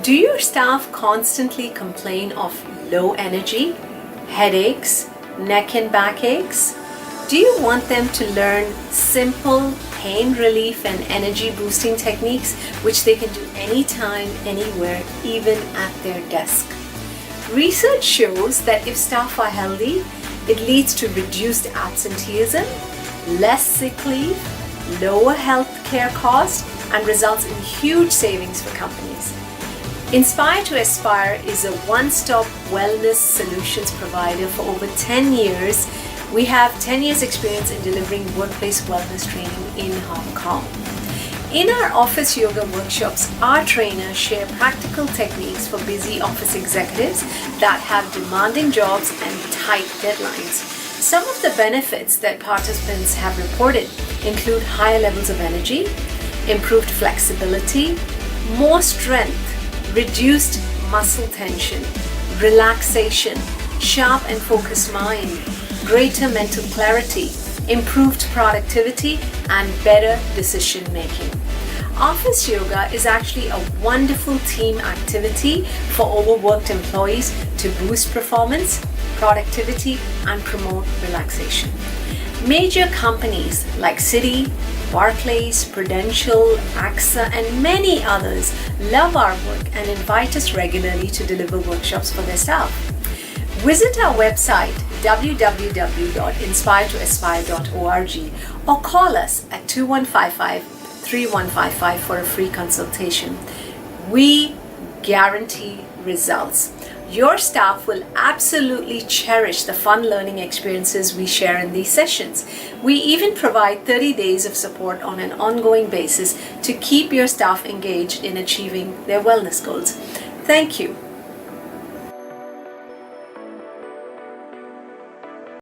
Do your staff constantly complain of low energy, headaches, neck and back aches? Do you want them to learn simple pain relief and energy boosting techniques which they can do anytime, anywhere, even at their desk? Research shows that if staff are healthy, it leads to reduced absenteeism, less sick leave, lower health care costs, and results in huge savings for companies. Inspire to Aspire is a one-stop wellness solutions provider for over 10 years. We have 10 years experience in delivering workplace wellness training in Hong Kong. In our office yoga workshops, our trainers share practical techniques for busy office executives that have demanding jobs and tight deadlines. Some of the benefits that participants have reported include higher levels of energy, improved flexibility, more strength, reduced muscle tension, relaxation, sharp and focused mind, greater mental clarity, improved productivity, and better decision making. Office yoga is actually a wonderful team activity for overworked employees to boost performance, productivity, and promote relaxation. Major companies like Citi, Barclays, Prudential, AXA, and many others love our work and invite us regularly to deliver workshops for their staff. Visit our website www.inspiretoaspire.org or call us at 2155-3155 for a free consultation. We guarantee results. Your staff will absolutely cherish the fun learning experiences we share in these sessions. We even provide 30 days of support on an ongoing basis to keep your staff engaged in achieving their wellness goals. Thank you.